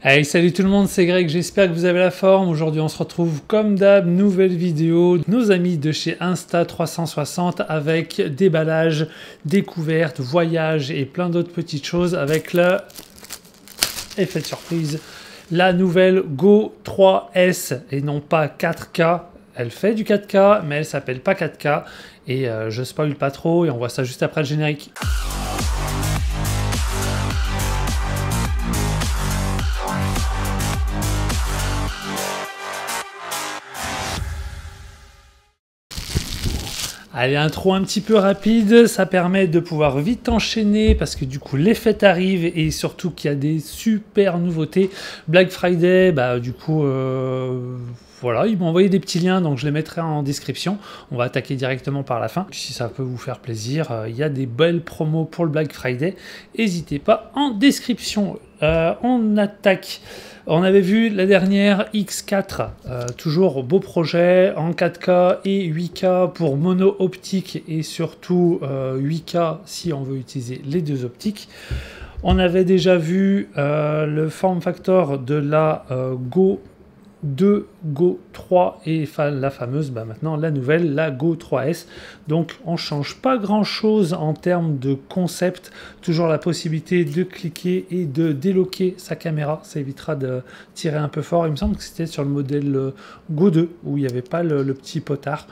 Hey, salut tout le monde, c'est Greg, j'espère que vous avez la forme. Aujourd'hui on se retrouve comme d'hab, nouvelle vidéo, nos amis de chez Insta360 avec déballage, découverte, voyage et plein d'autres petites choses avec le effet de surprise, la nouvelle Go 3S et non pas 4K. Elle fait du 4K mais elle s'appelle pas 4K et je spoil pas trop et on voit ça juste après le générique. Allez, intro un petit peu rapide, ça permet de pouvoir vite enchaîner parce que du coup les fêtes arrivent et surtout qu'il y a des super nouveautés. Black Friday, du coup, voilà, ils m'ont envoyé des petits liens donc je les mettrai en description. On va attaquer directement par la fin. Si ça peut vous faire plaisir, il y a des belles promos pour le Black Friday. N'hésitez pas en description. On attaque. On avait vu la dernière X4, toujours beau projet en 4K et 8K pour mono optique et surtout 8K si on veut utiliser les deux optiques. On avait déjà vu le form factor de la Go 2, Go 3 et la fameuse, maintenant la nouvelle, la Go 3S. Donc on change pas grand chose en termes de concept, toujours la possibilité de cliquer et de déloquer sa caméra, ça évitera de tirer un peu fort. Il me semble que c'était sur le modèle Go 2 où il n'y avait pas le petit potard.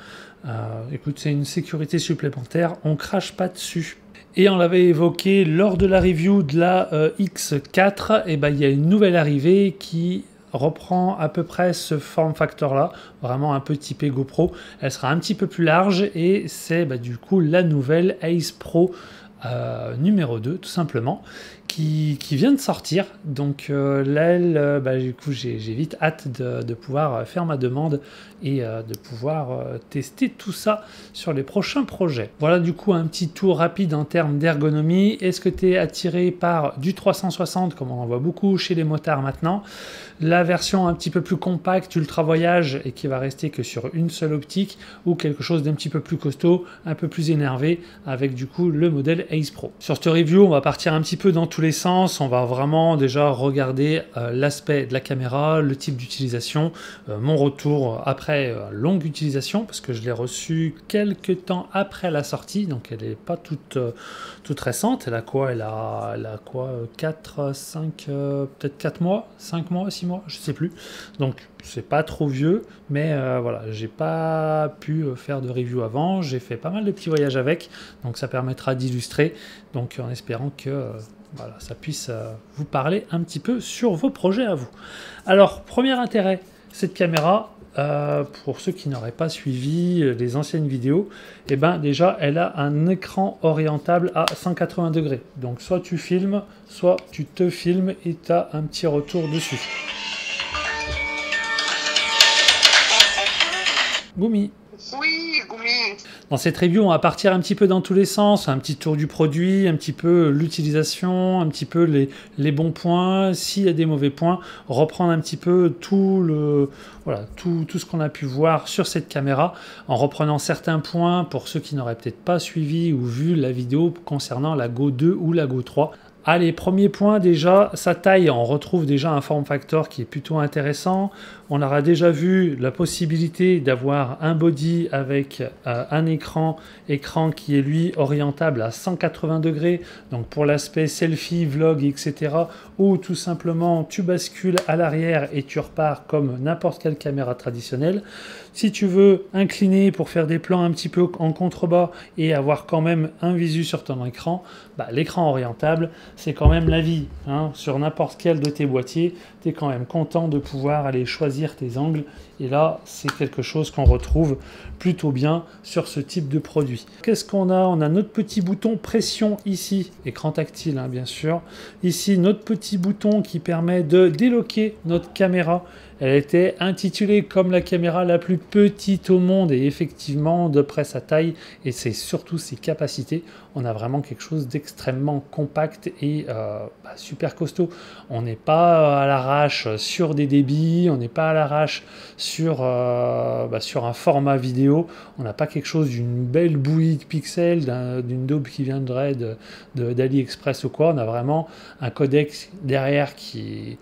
Écoute, c'est une sécurité supplémentaire, on crache pas dessus. Et on l'avait évoqué lors de la review de la X4, et il y a une nouvelle arrivée qui reprend à peu près ce form factor là, vraiment un peu typé GoPro. Elle sera un petit peu plus large et c'est du coup la nouvelle Ace Pro numéro 2 tout simplement qui vient de sortir. Donc là du coup j'ai vite hâte de pouvoir faire ma demande et de pouvoir tester tout ça sur les prochains projets. Voilà du coup un petit tour rapide en termes d'ergonomie. Est-ce que tu es attiré par du 360 comme on en voit beaucoup chez les motards maintenant? La version un petit peu plus compacte, ultra voyage et qui va rester que sur une seule optique, ou quelque chose d'un petit peu plus costaud, un peu plus énervé avec du coup le modèle Ace Pro. Sur cette review, on va partir un petit peu dans tous les sens. On va vraiment déjà regarder l'aspect de la caméra, le type d'utilisation, mon retour après longue utilisation parce que je l'ai reçue quelques temps après la sortie, donc elle n'est pas toute récente. Elle a quoi? Elle a quoi, 4, 5, peut-être 4 mois, 5 mois, 6 mois, je sais plus. Donc c'est pas trop vieux, mais voilà, j'ai pas pu faire de review avant. J'ai fait pas mal de petits voyages avec, donc ça permettra d'illustrer. Donc en espérant que voilà, ça puisse vous parler un petit peu sur vos projets à vous. Alors, premier intérêt, cette caméra, pour ceux qui n'auraient pas suivi les anciennes vidéos, déjà, elle a un écran orientable à 180 degrés. Donc, soit tu filmes, soit tu te filmes et tu as un petit retour dessus. Goumi. Oui, Goumi. Dans cette review, on va partir un petit peu dans tous les sens, un petit tour du produit, un petit peu l'utilisation, un petit peu les bons points, s'il y a des mauvais points, reprendre un petit peu tout ce qu'on a pu voir sur cette caméra, en reprenant certains points pour ceux qui n'auraient peut-être pas suivi ou vu la vidéo concernant la Go 2 ou la Go 3. Allez, premier point déjà, sa taille, on retrouve déjà un form factor qui est plutôt intéressant. On aura déjà vu la possibilité d'avoir un body avec un écran qui est lui orientable à 180 degrés, donc pour l'aspect selfie, vlog, etc. Ou tout simplement tu bascules à l'arrière et tu repars comme n'importe quelle caméra traditionnelle. Si tu veux incliner pour faire des plans un petit peu en contrebas et avoir quand même un visu sur ton écran, l'écran orientable, c'est quand même la vie. Hein. Sur n'importe quel de tes boîtiers, tu es quand même content de pouvoir aller choisir tes angles. Et là, c'est quelque chose qu'on retrouve plutôt bien sur ce type de produit. Qu'est-ce qu'on a? On a notre petit bouton pression ici, écran tactile bien sûr. Ici, notre petit bouton qui permet de déloquer notre caméra Elle était intitulée comme la caméra la plus petite au monde et effectivement, d'après sa taille et c'est surtout ses capacités, on a vraiment quelque chose d'extrêmement compact et super costaud. On n'est pas à l'arrache sur des débits, on n'est pas à l'arrache sur un format vidéo, on n'a pas quelque chose d'une belle bouillie de pixels, d'une daube qui viendrait d'AliExpress ou quoi. On a vraiment un codec derrière qui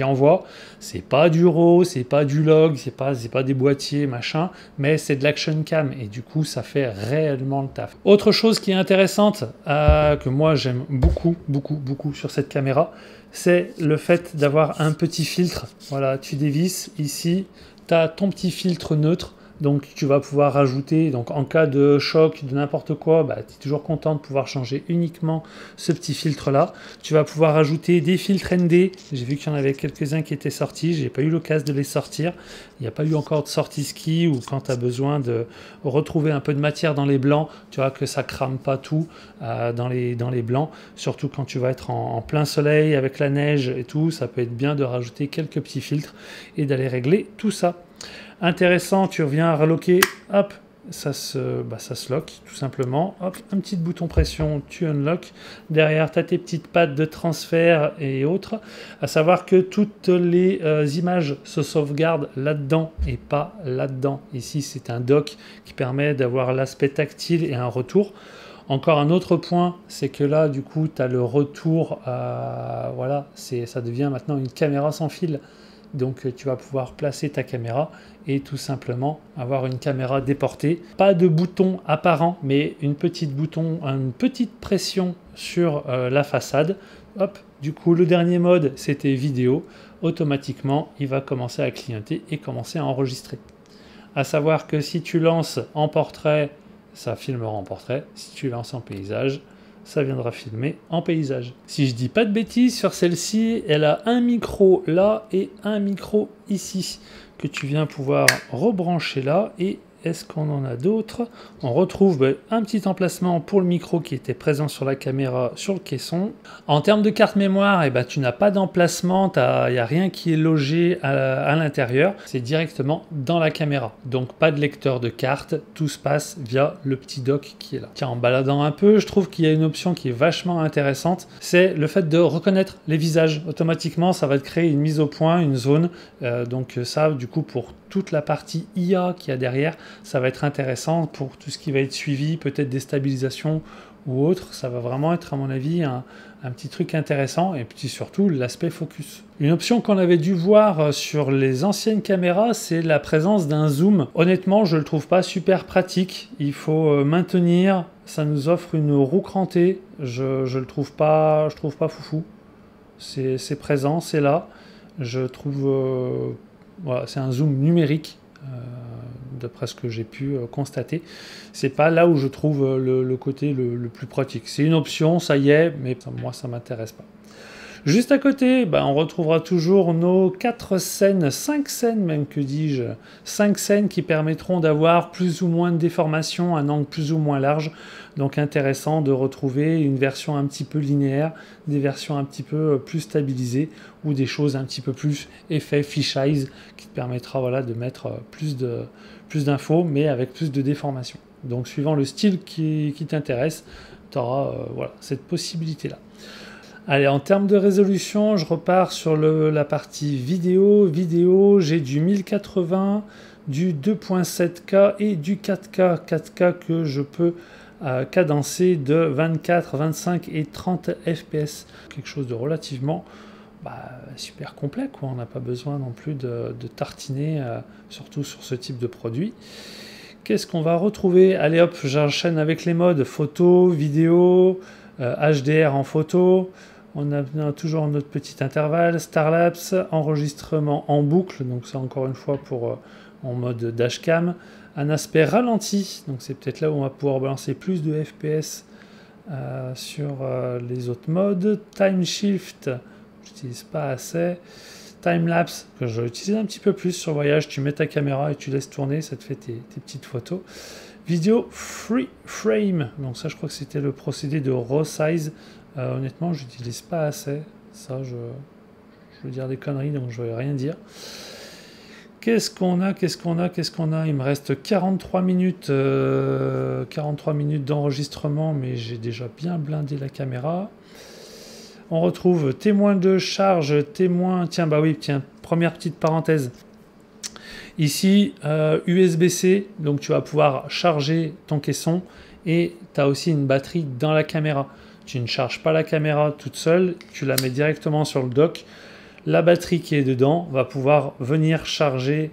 envoie. C'est pas du RAW, c'est pas du log, c'est pas des boîtiers machin, mais c'est de l'action cam et du coup ça fait réellement le taf. Autre chose qui est intéressante que moi j'aime beaucoup sur cette caméra, c'est le fait d'avoir un petit filtre. Voilà, tu dévisses ici, tu as ton petit filtre neutre. Donc tu vas pouvoir rajouter, donc en cas de choc, de n'importe quoi, tu es toujours content de pouvoir changer uniquement ce petit filtre là. Tu vas pouvoir rajouter des filtres ND, j'ai vu qu'il y en avait quelques-uns qui étaient sortis, j'ai pas eu l'occasion de les sortir. Il n'y a pas eu encore de sortie ski ou quand tu as besoin de retrouver un peu de matière dans les blancs, tu vois que ça crame pas tout dans les blancs, surtout quand tu vas être en plein soleil avec la neige et tout, ça peut être bien de rajouter quelques petits filtres et d'aller régler tout ça. Intéressant, tu reviens à reloquer, hop, ça se lock tout simplement, hop, un petit bouton pression, tu unlock, derrière tu as tes petites pattes de transfert et autres, à savoir que toutes les images se sauvegardent là-dedans et pas là-dedans. Ici c'est un dock qui permet d'avoir l'aspect tactile et un retour. Encore un autre point, c'est que là du coup tu as le retour, voilà, ça devient maintenant une caméra sans fil. Donc tu vas pouvoir placer ta caméra et tout simplement avoir une caméra déportée. Pas de bouton apparent, mais une petite pression sur la façade. Hop, du coup le dernier mode c'était vidéo. Automatiquement il va commencer à clignoter et commencer à enregistrer. À savoir que si tu lances en portrait, ça filmera en portrait. Si tu lances en paysage, ça viendra filmer en paysage. Si je dis pas de bêtises, sur celle-ci, elle a un micro là et un micro ici, que tu viens pouvoir rebrancher là. Et est-ce qu'on en a d'autres? On retrouve un petit emplacement pour le micro qui était présent sur la caméra, sur le caisson. En termes de carte mémoire, tu n'as pas d'emplacement, il n'y a rien qui est logé à l'intérieur. C'est directement dans la caméra. Donc pas de lecteur de carte, tout se passe via le petit dock qui est là. Tiens, en baladant un peu, je trouve qu'il y a une option qui est vachement intéressante. C'est le fait de reconnaître les visages. Automatiquement, ça va te créer une mise au point, une zone. Donc ça, du coup, pour toute la partie IA qu'il y a derrière, ça va être intéressant pour tout ce qui va être suivi, peut-être des stabilisations ou autre. Ça va vraiment être, à mon avis, un petit truc intéressant. Et puis surtout, l'aspect focus. Une option qu'on avait dû voir sur les anciennes caméras, c'est la présence d'un zoom. Honnêtement, je ne le trouve pas super pratique. Il faut maintenir. Ça nous offre une roue crantée. Je le trouve pas foufou. C'est présent, c'est là. Je trouve... voilà, c'est un zoom numérique. D'après ce que j'ai pu constater, c'est pas là où je trouve le côté le plus pratique. C'est une option, ça y est, mais moi ça m'intéresse pas. Juste à côté, on retrouvera toujours nos 4 scènes, 5 scènes même, que dis-je, 5 scènes qui permettront d'avoir plus ou moins de déformation, un angle plus ou moins large. Donc intéressant de retrouver une version un petit peu linéaire, des versions un petit peu plus stabilisées ou des choses un petit peu plus effet fisheye qui te permettra de mettre plus d'infos mais avec plus de déformation. Donc suivant le style qui t'intéresse, tu auras cette possibilité-là. Allez, en termes de résolution, je repars sur la partie vidéo. Vidéo, j'ai du 1080, du 2.7K et du 4K. 4K que je peux cadencer de 24, 25 et 30 fps. Quelque chose de relativement super complet, quoi. On n'a pas besoin non plus de tartiner, surtout sur ce type de produit. Qu'est-ce qu'on va retrouver? Allez hop, j'enchaîne avec les modes photo, vidéo, HDR en photo. On a toujours notre petit intervalle, Starlapse, enregistrement en boucle, donc ça encore une fois pour en mode dashcam. Un aspect ralenti, donc c'est peut-être là où on va pouvoir balancer plus de FPS sur les autres modes. Time shift, j'utilise pas assez. Time-lapse, que je vais utiliser un petit peu plus sur voyage, tu mets ta caméra et tu laisses tourner, ça te fait tes petites photos. Vidéo free frame, donc ça je crois que c'était le procédé de raw size. Honnêtement, je n'utilise pas assez, ça je veux dire des conneries, donc je vais rien dire. Qu'est-ce qu'on a? Il me reste 43 minutes, 43 minutes d'enregistrement, mais j'ai déjà bien blindé la caméra. On retrouve témoin de charge, témoin... Tiens, bah oui, tiens, première petite parenthèse. Ici, USB-C, donc tu vas pouvoir charger ton caisson et tu as aussi une batterie dans la caméra. Tu ne charges pas la caméra toute seule, tu la mets directement sur le dock. La batterie qui est dedans va pouvoir venir charger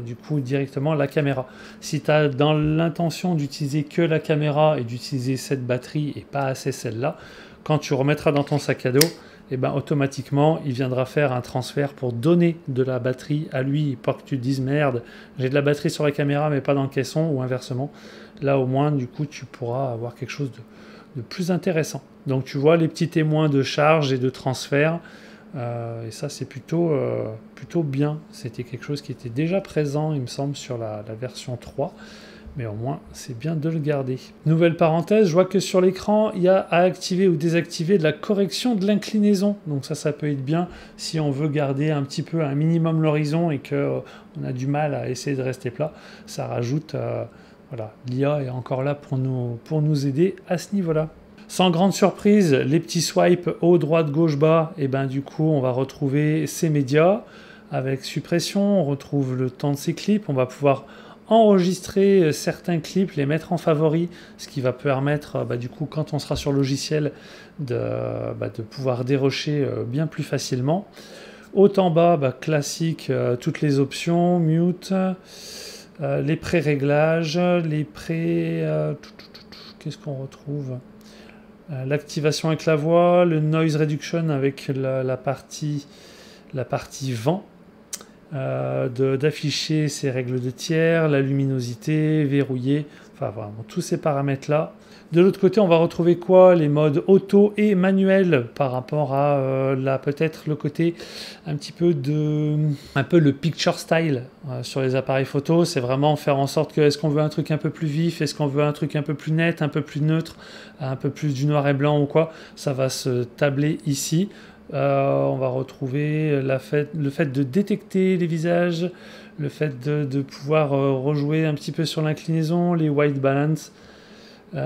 du coup directement la caméra. Si tu as dans l'intention d'utiliser que la caméra et d'utiliser cette batterie et pas assez celle-là, quand tu remettras dans ton sac à dos, et ben automatiquement il viendra faire un transfert pour donner de la batterie à lui, pas que tu te dises merde, j'ai de la batterie sur la caméra mais pas dans le caisson, ou inversement. Là au moins du coup tu pourras avoir quelque chose de plus intéressant. Donc tu vois les petits témoins de charge et de transfert. Et ça c'est plutôt bien. C'était quelque chose qui était déjà présent il me semble sur la version 3, mais au moins c'est bien de le garder. Nouvelle parenthèse, je vois que sur l'écran il y a à activer ou désactiver de la correction de l'inclinaison, donc ça peut être bien si on veut garder un petit peu un minimum l'horizon et que on a du mal à essayer de rester plat. Ça rajoute voilà, l'IA est encore là pour nous aider à ce niveau là. Sans grande surprise, les petits swipes haut, droite, gauche, bas, et ben du coup on va retrouver ces médias avec suppression, on retrouve le temps de ces clips, on va pouvoir enregistrer certains clips, les mettre en favoris, ce qui va permettre du coup quand on sera sur le logiciel de pouvoir dérocher bien plus facilement. Haut en bas, classique, toutes les options, mute, les pré-réglages, les qu'est-ce qu'on retrouve? L'activation avec la voix, le noise reduction avec la partie vent, d'afficher ses règles de tiers, la luminosité, verrouiller, enfin vraiment tous ces paramètres là. De l'autre côté on va retrouver quoi? Les modes auto et manuel par rapport à peut-être le côté un peu le picture style sur les appareils photo. C'est vraiment faire en sorte que est-ce qu'on veut un truc un peu plus vif, est-ce qu'on veut un truc un peu plus net, un peu plus neutre, un peu plus du noir et blanc ou quoi, ça va se tabler ici. On va retrouver le fait de détecter les visages, le fait de pouvoir rejouer un petit peu sur l'inclinaison, les white balance,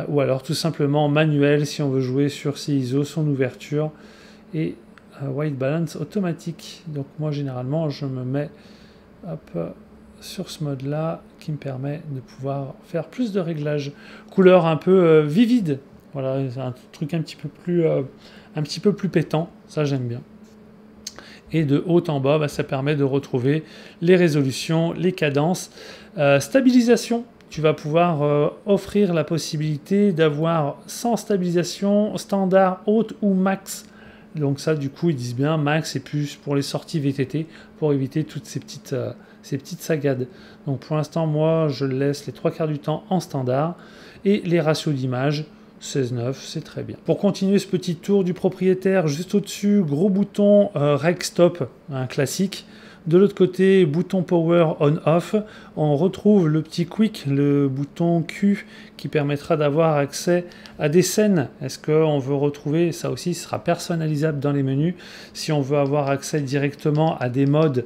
ou alors tout simplement manuel si on veut jouer sur ses ISO, son ouverture, et white balance automatique. Donc moi généralement je me mets sur ce mode là qui me permet de pouvoir faire plus de réglages. Couleur un peu vivide, voilà, c'est un truc un petit peu plus pétant, ça j'aime bien. Et de haut en bas, ça permet de retrouver les résolutions, les cadences. Stabilisation, tu vas pouvoir offrir la possibilité d'avoir sans stabilisation, standard, haute ou max. Donc ça du coup ils disent bien max et plus pour les sorties VTT pour éviter toutes ces petites sagades. Donc pour l'instant moi je laisse les 3/4 du temps en standard et les ratios d'image 16:9, c'est très bien. Pour continuer ce petit tour du propriétaire, juste au-dessus, gros bouton Rec Stop, un classique. De l'autre côté, bouton Power On-Off. On retrouve le petit Quick, le bouton Q, qui permettra d'avoir accès à des scènes. Est-ce qu'on veut retrouver, ça aussi ce sera personnalisable dans les menus, si on veut avoir accès directement à des modes,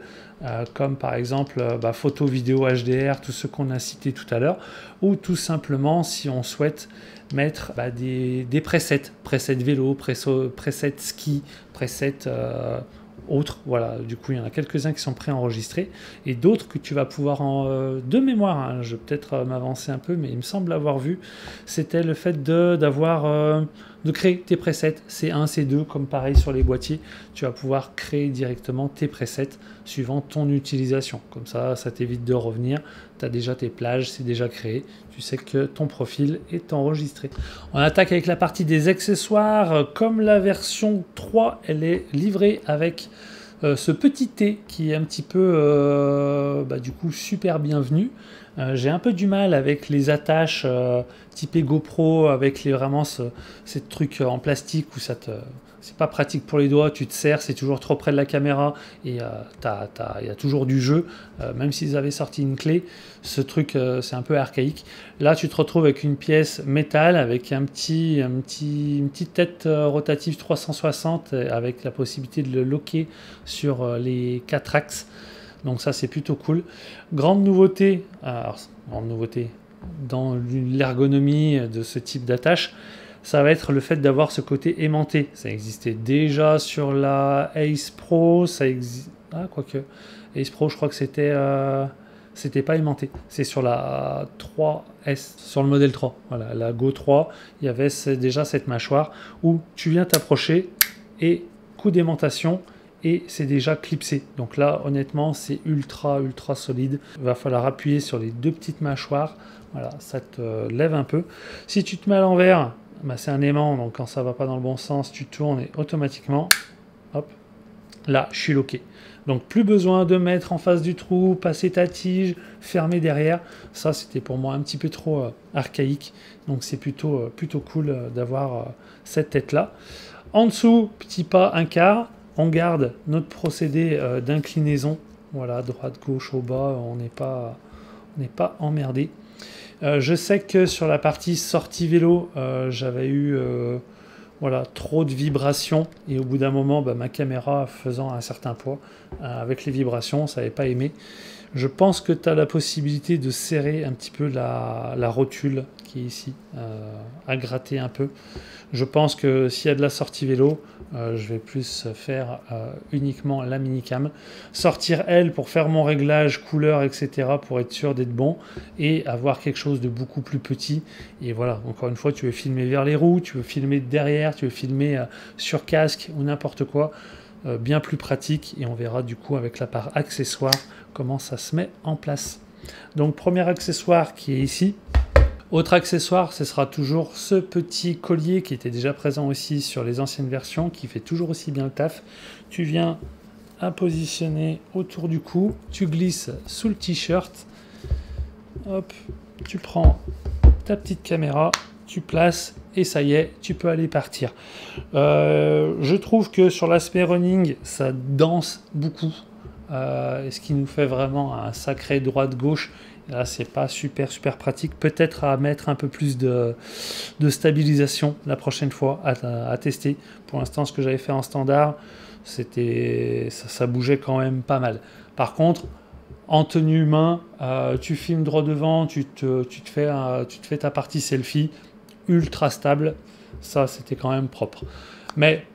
comme par exemple photo, vidéo, HDR, tout ce qu'on a cité tout à l'heure, ou tout simplement si on souhaite mettre des presets vélo, presets ski, presets autres, voilà, du coup il y en a quelques-uns qui sont préenregistrés et d'autres que tu vas pouvoir de mémoire, hein, je vais peut-être m'avancer un peu mais il me semble avoir vu, c'était le fait de créer tes presets C1, C2 comme pareil sur les boîtiers, tu vas pouvoir créer directement tes presets suivant ton utilisation, comme ça t'évite de revenir, tu as déjà tes plages, c'est déjà créé, tu sais que ton profil est enregistré. On attaque avec la partie des accessoires. Comme la version 3 elle est livrée avec ce petit T qui est un petit peu du coup super bienvenu. J'ai un peu du mal avec les attaches typées GoPro avec vraiment ces trucs en plastique où ça c'est pas pratique pour les doigts, tu te sers, c'est toujours trop près de la caméra et il y a toujours du jeu, même s'ils avaient sorti une clé, ce truc c'est un peu archaïque. Là tu te retrouves avec une pièce métal avec une petite tête rotative 360 avec la possibilité de le locker sur les 4 axes, donc ça c'est plutôt cool. Grande nouveauté, dans l'ergonomie de ce type d'attache, ça va être le fait d'avoir ce côté aimanté. Ça existait déjà sur la Ace Pro, quoique Ace Pro, je crois que c'était pas aimanté. C'est sur la 3S, sur le modèle 3. Voilà, la Go 3, il y avait déjà cette mâchoire où tu viens t'approcher et coup d'aimantation et c'est déjà clipsé. Donc là, honnêtement, c'est ultra solide. Il va falloir appuyer sur les 2 petites mâchoires. Voilà, ça te lève un peu. Si tu te mets à l'envers, bah c'est un aimant, donc quand ça va pas dans le bon sens, tu tournes et automatiquement, hop, là, je suis loqué. Donc plus besoin de mettre en face du trou, passer ta tige, fermer derrière. Ça, c'était pour moi un petit peu trop archaïque. Donc c'est plutôt cool d'avoir cette tête-là. En dessous, petit pas, un quart. On garde notre procédé d'inclinaison. Voilà, droite, gauche, au bas, on n'est pas emmerdé. Je sais que sur la partie sortie vélo, j'avais eu trop de vibrations et au bout d'un moment, ma caméra faisant un certain poids, avec les vibrations, ça n'avait pas aimé. Je pense que tu as la possibilité de serrer un petit peu la rotule qui est ici, à gratter un peu. Je pense que s'il y a de la sortie vélo, je vais plus faire uniquement la minicam. Sortir elle pour faire mon réglage, couleur, etc. pour être sûr d'être bon et avoir quelque chose de beaucoup plus petit. Et voilà, encore une fois, tu veux filmer vers les roues, tu veux filmer derrière, tu veux filmer sur casque ou n'importe quoi. Bien plus pratique et on verra du coup avec la part accessoire comment ça se met en place. Donc premier accessoire qui est ici. Autre accessoire, ce sera toujours ce petit collier qui était déjà présent aussi sur les anciennes versions, qui fait toujours aussi bien le taf. Tu viens à positionner autour du cou, tu glisses sous le t-shirt, hop, tu prends ta petite caméra, tu places et ça y est, tu peux aller partir. Je trouve que sur l'aspect running, ça danse beaucoup, ce qui nous fait vraiment un sacré droite-gauche. Là, c'est pas super pratique. Peut-être à mettre un peu plus de stabilisation la prochaine fois à tester. Pour l'instant, ce que j'avais fait en standard, ça bougeait quand même pas mal. Par contre, en tenue main, tu filmes droit devant, tu te fais ta partie selfie, ultra stable. Ça, c'était quand même propre. Mais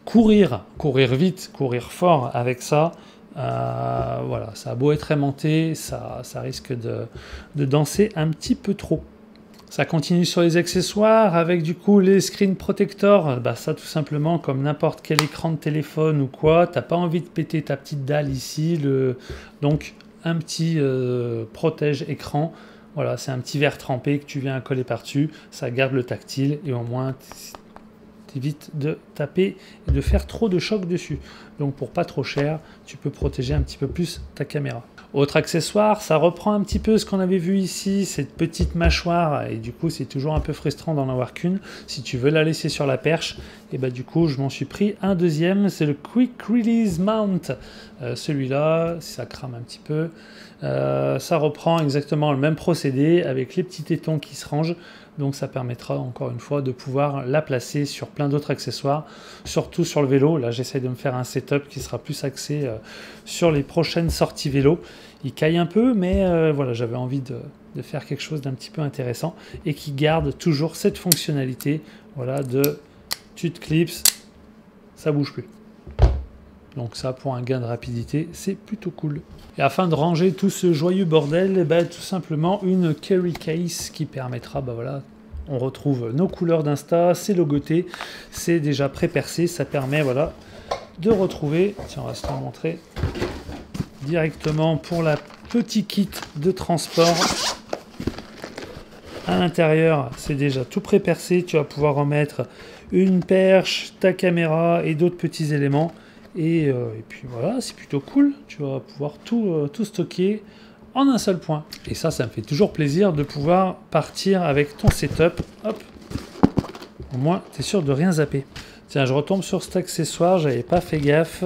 courir vite, courir fort avec ça, voilà, ça a beau être aimanté, ça risque de danser un petit peu trop. Ça continue sur les accessoires avec du coup les screen protectors. Ça tout simplement comme n'importe quel écran de téléphone ou quoi, t'as pas envie de péter ta petite dalle ici, donc un petit protège écran. Voilà, c'est un petit verre trempé que tu viens coller par-dessus, ça garde le tactile et au moins t'évites de taper et de faire trop de choc dessus. Donc pour pas trop cher, tu peux protéger un petit peu plus ta caméra. Autre accessoire, ça reprend un petit peu ce qu'on avait vu ici, cette petite mâchoire, et du coup c'est toujours un peu frustrant d'en avoir qu'une. Si tu veux la laisser sur la perche, et du coup je m'en suis pris un deuxième, c'est le Quick Release Mount. Celui-là, ça crame un petit peu, ça reprend exactement le même procédé avec les petits tétons qui se rangent. Donc ça permettra encore une fois de pouvoir la placer sur plein d'autres accessoires, surtout sur le vélo. Là j'essaie de me faire un setup qui sera plus axé sur les prochaines sorties vélo. Il caille un peu, mais voilà, j'avais envie de faire quelque chose d'un petit peu intéressant et qui garde toujours cette fonctionnalité, voilà, tu te clipses, ça bouge plus. Donc ça, pour un gain de rapidité, c'est plutôt cool. Et afin de ranger tout ce joyeux bordel, tout simplement une carry case qui permettra, voilà, on retrouve nos couleurs d'Insta, c'est logoté, c'est déjà pré-percé, ça permet, voilà, de retrouver, tiens, on va se le montrer directement pour la petite kit de transport. À l'intérieur, c'est déjà tout pré-percé, tu vas pouvoir en mettre une perche, ta caméra et d'autres petits éléments. Et puis voilà, c'est plutôt cool, tu vas pouvoir tout stocker en un seul point. Et ça me fait toujours plaisir de pouvoir partir avec ton setup, hop, au moins tu es sûr de rien zapper. Tiens, je retombe sur cet accessoire, j'avais pas fait gaffe.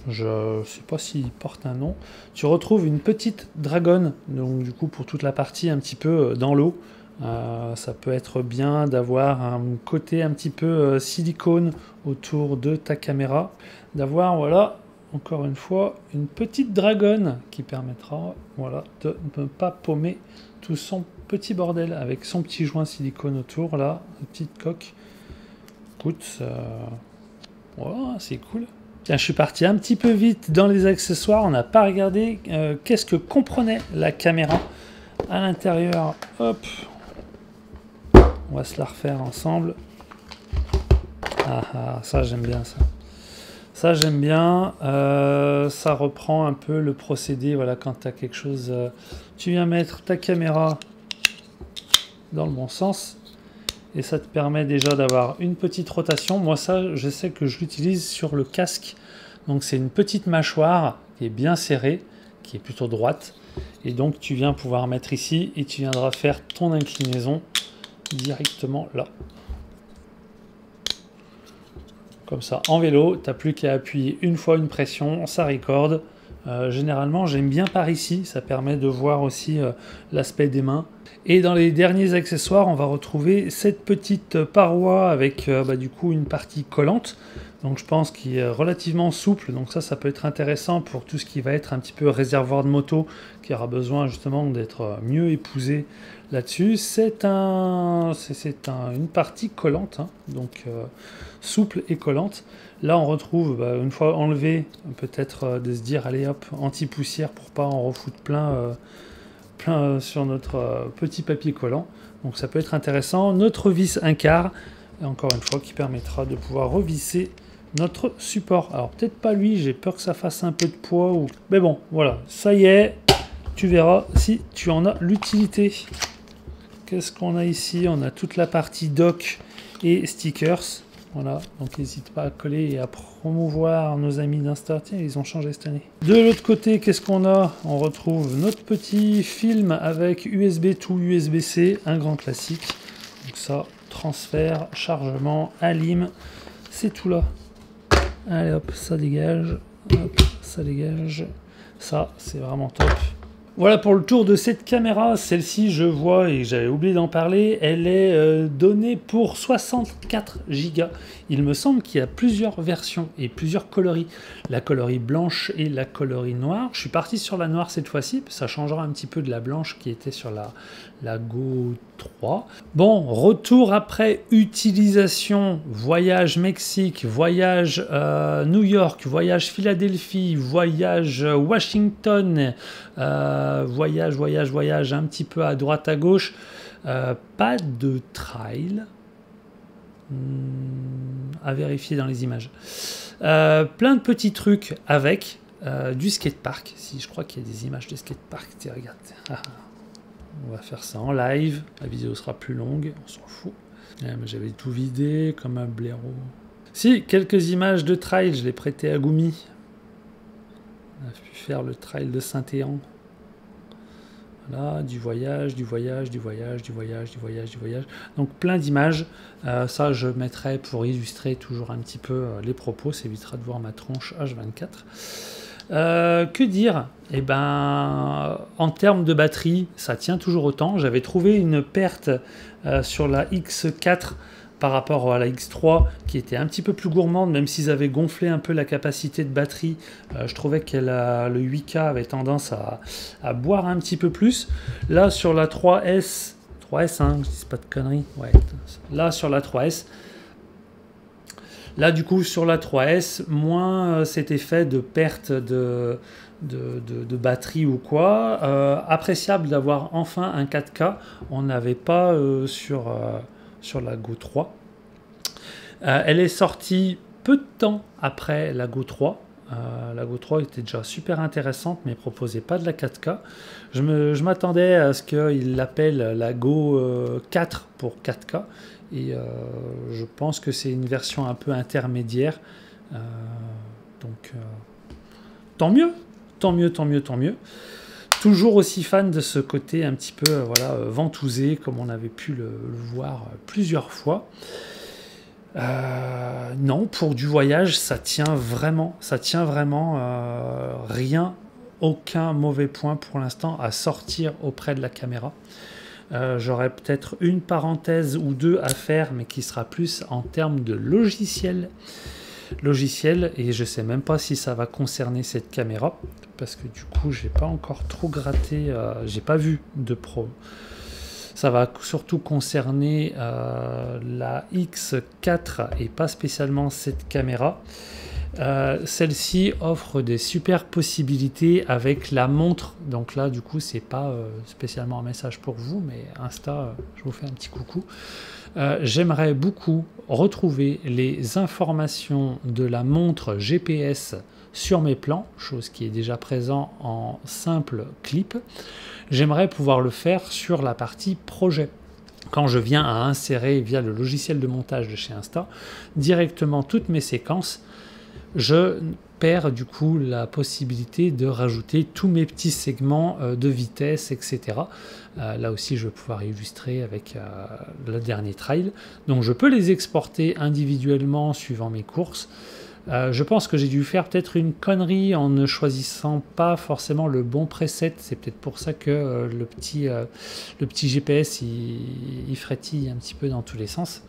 Je sais pas s'il porte un nom. Tu retrouves une petite dragonne, donc du coup pour toute la partie un petit peu dans l'eau. Ça peut être bien d'avoir un côté un petit peu silicone autour de ta caméra. D'avoir, voilà, encore une fois, une petite dragonne qui permettra, voilà, de ne pas paumer tout son petit bordel avec son petit joint silicone autour, là, une petite coque. Écoute, voilà, c'est cool. Tiens, je suis parti un petit peu vite dans les accessoires. On n'a pas regardé qu'est-ce que comprenait la caméra à l'intérieur. Hop, on va se la refaire ensemble. Ah, ça j'aime bien ça. Ça j'aime bien. Ça reprend un peu le procédé. Voilà, quand tu as quelque chose, tu viens mettre ta caméra dans le bon sens. Et ça te permet déjà d'avoir une petite rotation. Moi ça, je sais que je l'utilise sur le casque. Donc c'est une petite mâchoire qui est bien serrée, qui est plutôt droite. Et donc tu viens pouvoir mettre ici et tu viendras faire ton inclinaison directement là. Comme ça, en vélo, tu n'as plus qu'à appuyer une fois une pression, ça recorde. Généralement, j'aime bien par ici, ça permet de voir aussi l'aspect des mains. Et dans les derniers accessoires, on va retrouver cette petite paroi avec du coup une partie collante. Donc je pense qu'il est relativement souple, donc ça peut être intéressant pour tout ce qui va être un petit peu réservoir de moto, qui aura besoin justement d'être mieux épousé là-dessus. C'est une partie collante, hein, donc souple et collante. Là on retrouve, une fois enlevé, peut-être de se dire allez hop, anti-poussière pour pas en refoutre plein sur notre petit papier collant. Donc ça peut être intéressant. Notre vis 1/4, encore une fois, qui permettra de pouvoir revisser notre support. Alors peut-être pas lui, j'ai peur que ça fasse un peu de poids. Mais bon, voilà, ça y est, tu verras si tu en as l'utilité. Qu'est-ce qu'on a ici? On a toute la partie doc et stickers. Voilà, donc n'hésite pas à coller et à promouvoir nos amis d'Insta. Tiens, ils ont changé cette année. De l'autre côté, qu'est-ce qu'on a? On retrouve notre petit film avec USB to USB-C, un grand classique. Donc ça, transfert, chargement, alim, c'est tout là. Allez hop, ça dégage, hop, ça dégage. Ça, c'est vraiment top. Voilà pour le tour de cette caméra. Celle-ci, je vois, et j'avais oublié d'en parler, elle est donnée pour 64 Go. Il me semble qu'il y a plusieurs versions et plusieurs coloris. La coloris blanche et la coloris noire. Je suis parti sur la noire cette fois-ci, ça changera un petit peu de la blanche qui était sur la Go 3. Bon, retour après utilisation, voyage Mexique, voyage New York, voyage Philadelphie, voyage Washington, voyage un petit peu à droite à gauche, pas de trail, à vérifier dans les images, plein de petits trucs avec du skatepark. Si je crois qu'il y a des images de skatepark, tiens, regarde. On va faire ça en live, la vidéo sera plus longue, on s'en fout. J'avais tout vidé comme un blaireau. Si, quelques images de trail, je l'ai prêté à Goumi. On a pu faire le trail de Saint-Éan. Voilà, du voyage. Donc plein d'images. Ça, je mettrai pour illustrer toujours un petit peu les propos. Ça évitera de voir ma tronche H24. Que dire? Eh ben, en termes de batterie, ça tient toujours autant. J'avais trouvé une perte sur la X4 par rapport à la X3 qui était un petit peu plus gourmande, même s'ils avaient gonflé un peu la capacité de batterie. Je trouvais que le 8K avait tendance à boire un petit peu plus. Là sur la 3S, hein, je dis pas de conneries, ouais. Là sur la 3S, là du coup sur la 3S, moins cet effet de perte de batterie ou quoi. Appréciable d'avoir enfin un 4K, on n'avait pas sur la Go 3. Elle est sortie peu de temps après la Go 3. La Go 3 était déjà super intéressante, mais proposait pas de la 4K. Je m'attendais à ce qu'il l'appelle la Go 4 pour 4K. Et je pense que c'est une version un peu intermédiaire. Donc, tant mieux. Toujours aussi fan de ce côté un petit peu ventousé, comme on avait pu le voir plusieurs fois. Non, pour du voyage, ça tient vraiment, rien, aucun mauvais point pour l'instant à sortir auprès de la caméra. J'aurais peut-être une parenthèse ou deux à faire, mais qui sera plus en termes de logiciel, et je sais même pas si ça va concerner cette caméra, parce que du coup, j'ai pas encore trop gratté, j'ai pas vu de pro. Ça va surtout concerner la X4 et pas spécialement cette caméra. Celle-ci offre des super possibilités avec la montre. Donc là, du coup, c'est pas spécialement un message pour vous, mais Insta, je vous fais un petit coucou. J'aimerais beaucoup retrouver les informations de la montre GPS sur mes plans, chose qui est déjà présent en simple clip. J'aimerais pouvoir le faire sur la partie projet. Quand je viens à insérer via le logiciel de montage de chez Insta directement toutes mes séquences, je perds du coup la possibilité de rajouter tous mes petits segments de vitesse, etc. Là aussi, je vais pouvoir illustrer avec le dernier trail. Donc, je peux les exporter individuellement suivant mes courses. Je pense que j'ai dû faire peut-être une connerie en ne choisissant pas forcément le bon preset. C'est peut-être pour ça que le petit GPS il frétille un petit peu dans tous les sens.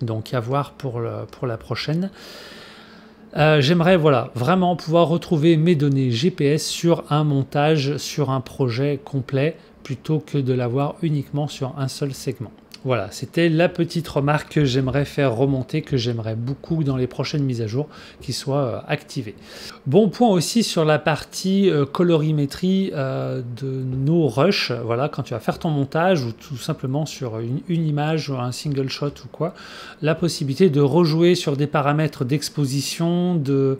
Donc à voir pour la prochaine. J'aimerais vraiment pouvoir retrouver mes données GPS sur un montage, sur un projet complet, plutôt que de l'avoir uniquement sur un seul segment. Voilà, c'était la petite remarque que j'aimerais faire remonter, que j'aimerais beaucoup dans les prochaines mises à jour qui soient activées. Bon point aussi sur la partie colorimétrie de nos rushs. Voilà, quand tu vas faire ton montage ou tout simplement sur une image ou un single shot ou quoi, la possibilité de rejouer sur des paramètres d'exposition, de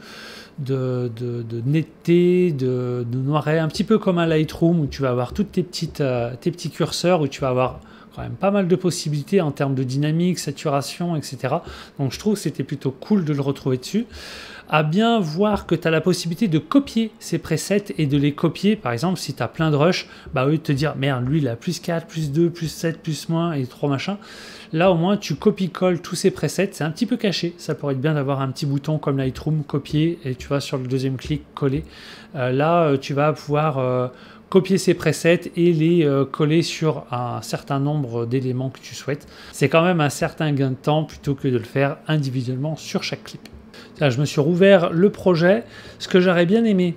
netteté, de noiret, un petit peu comme un Lightroom où tu vas avoir toutes tes petits curseurs, où tu vas avoir quand même pas mal de possibilités en termes de dynamique, saturation, etc. Donc je trouve que c'était plutôt cool de le retrouver dessus. À bien voir que tu as la possibilité de copier ces presets et de les copier. Par exemple, si tu as plein de rushs, bah, au lieu de te dire merde, lui il a plus 4, plus 2, plus 7, plus moins et 3 machins. Là au moins tu copies-colles tous ces presets. C'est un petit peu caché. Ça pourrait être bien d'avoir un petit bouton comme Lightroom, copier, et tu vas sur le deuxième clic, coller. Là tu vas pouvoir copier ces presets et les coller sur un certain nombre d'éléments que tu souhaites. C'est quand même un certain gain de temps plutôt que de le faire individuellement sur chaque clip. Là, je me suis rouvert le projet. Ce que j'aurais bien aimé,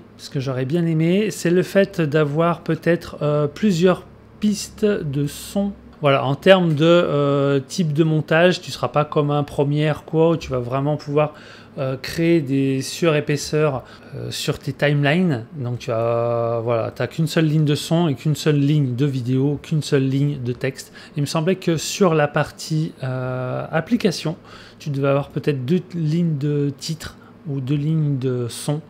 c'est le fait d'avoir peut-être plusieurs pistes de son. Voilà, en termes de type de montage, tu ne seras pas comme un Premiere quoi, où tu vas vraiment pouvoir créer des surépaisseurs sur tes timelines. Donc tu n'as qu'une seule ligne de son et qu'une seule ligne de vidéo, qu'une seule ligne de texte. Il me semblait que sur la partie application, tu devais avoir peut-être 2 lignes de titre ou 2 lignes de son.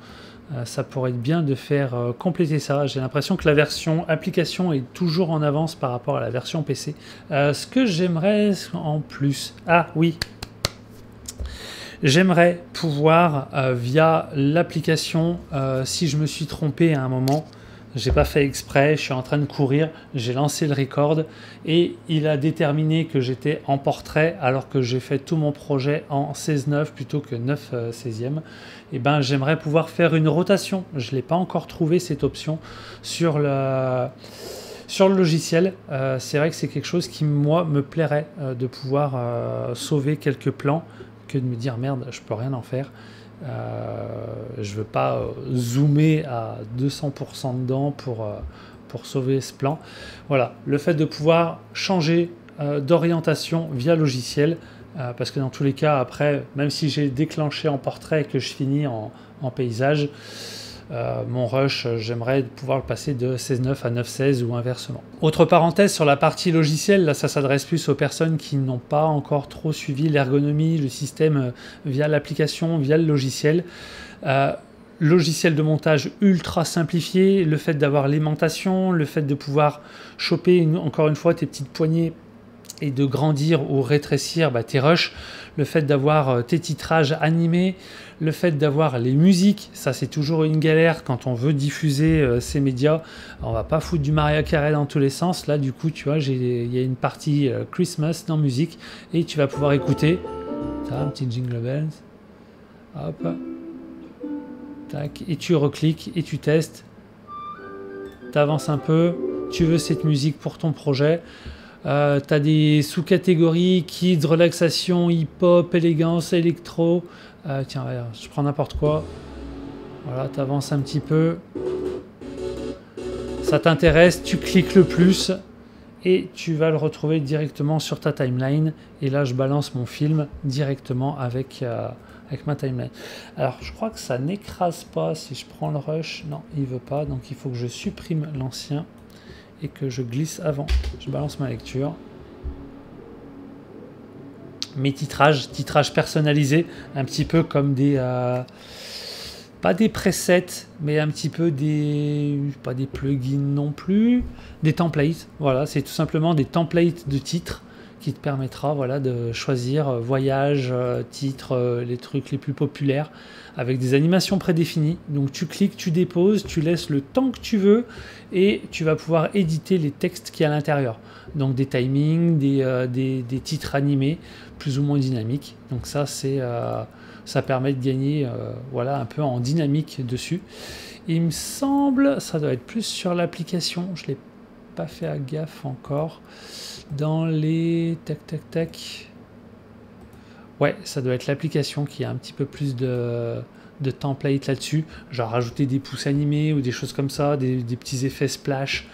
Ça pourrait être bien de faire compléter ça. J'ai l'impression que la version application est toujours en avance par rapport à la version PC. Ce que j'aimerais en plus... Ah oui, j'aimerais pouvoir, via l'application, si je me suis trompé à un moment, j'ai pas fait exprès, je suis en train de courir, j'ai lancé le record et il a déterminé que j'étais en portrait alors que j'ai fait tout mon projet en 16:9 plutôt que 9/16e. Et ben j'aimerais pouvoir faire une rotation. Je l'ai pas encore trouvé cette option sur le logiciel. C'est vrai que c'est quelque chose qui moi me plairait de pouvoir sauver quelques plans que de me dire merde, je peux rien en faire. Je veux pas zoomer à 200% dedans pour sauver ce plan. Voilà, le fait de pouvoir changer d'orientation via logiciel, parce que dans tous les cas, après, même si j'ai déclenché en portrait et que je finis en paysage, mon rush, j'aimerais pouvoir le passer de 16:9 à 9:16 ou inversement. Autre parenthèse sur la partie logicielle, là ça s'adresse plus aux personnes qui n'ont pas encore trop suivi l'ergonomie, le système via l'application, via le logiciel. Logiciel de montage ultra simplifié, le fait d'avoir l'aimantation, le fait de pouvoir choper encore une fois tes petites poignées et de grandir ou rétrécir tes rushs, le fait d'avoir tes titrages animés, le fait d'avoir les musiques, ça c'est toujours une galère quand on veut diffuser ces médias. On va pas foutre du Mariah Carey dans tous les sens. Là du coup tu vois, il y a une partie Christmas dans musique et tu vas pouvoir écouter. ça, un petit jingle bells. Hop. Tac. Et tu recliques et tu testes. Tu avances un peu. Tu veux cette musique pour ton projet. Tu as des sous-catégories, kids, relaxation, hip-hop, élégance, électro. Tiens, regarde, je prends n'importe quoi. Voilà, tu avances un petit peu. Ça t'intéresse, tu cliques le plus et tu vas le retrouver directement sur ta timeline. Et là, je balance mon film directement avec ma timeline. Alors, je crois que ça n'écrase pas si je prends le rush. Non, il veut pas. Donc, il faut que je supprime l'ancien et que je glisse avant. Je balance ma lecture. Mes titrages personnalisés, un petit peu comme des... pas des presets, mais un petit peu des... pas des plugins non plus, des templates. Voilà, c'est tout simplement des templates de titres qui te permettra, voilà, de choisir voyage, titre, les trucs les plus populaires avec des animations prédéfinies. Donc tu cliques, tu déposes, tu laisses le temps que tu veux et tu vas pouvoir éditer les textes qu'il y a à l'intérieur. Donc des timings, des titres animés plus ou moins dynamiques. Donc ça, ça permet de gagner voilà, un peu en dynamique dessus. Et il me semble, ça doit être plus sur l'application, je ne l'ai pas fait à gaffe encore. Dans les... tac. Ouais, ça doit être l'application qui a un petit peu plus de template là-dessus. Genre rajouter des pouces animés ou des choses comme ça, des petits effets splash.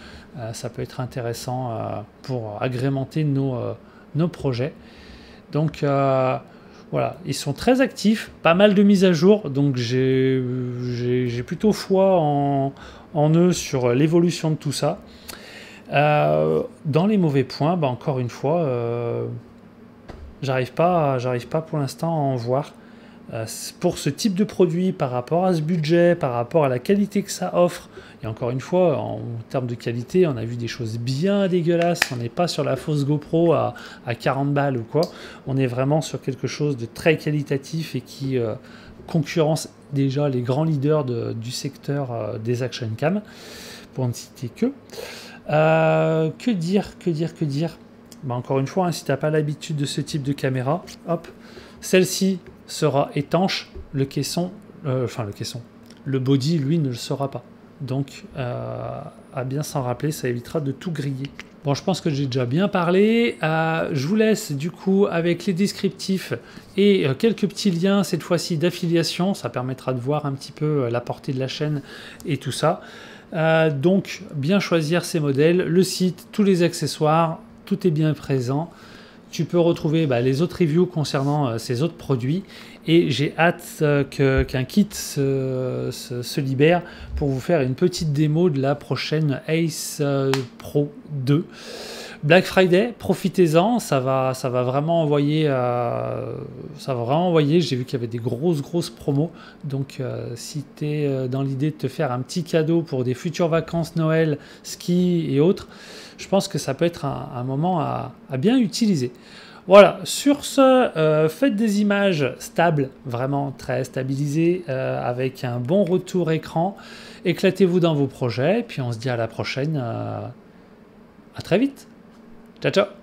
Ça peut être intéressant pour agrémenter nos projets. Donc voilà, ils sont très actifs, pas mal de mises à jour. Donc j'ai plutôt foi en eux sur l'évolution de tout ça. Dans les mauvais points, bah encore une fois, j'arrive pas pour l'instant à en voir. Pour ce type de produit, par rapport à ce budget, par rapport à la qualité que ça offre, et encore une fois, en termes de qualité, on a vu des choses bien dégueulasses. On n'est pas sur la fausse GoPro à 40 balles ou quoi. On est vraiment sur quelque chose de très qualitatif et qui concurrence déjà les grands leaders du secteur des action cam, pour ne citer que. Que dire bah encore une fois, hein, si tu n'as pas l'habitude de ce type de caméra, hop, celle-ci sera étanche, le caisson, le body, lui, ne le sera pas. Donc, à bien s'en rappeler, ça évitera de tout griller. Bon, je pense que j'ai déjà bien parlé. Je vous laisse du coup avec les descriptifs et quelques petits liens, cette fois-ci d'affiliation. Ça permettra de voir un petit peu la portée de la chaîne et tout ça. Donc, bien choisir ces modèles, le site, tous les accessoires, tout est bien présent. Tu peux retrouver les autres reviews concernant ces autres produits et j'ai hâte qu'un kit se libère pour vous faire une petite démo de la prochaine Ace Pro 2. Black Friday, profitez-en, ça va vraiment envoyer. J'ai vu qu'il y avait des grosses promos. Donc, si tu es dans l'idée de te faire un petit cadeau pour des futures vacances Noël, ski et autres, je pense que ça peut être un moment à bien utiliser. Voilà, sur ce, faites des images stables, vraiment très stabilisées, avec un bon retour écran. Éclatez-vous dans vos projets, puis on se dit à la prochaine. À très vite. Ciao, ciao.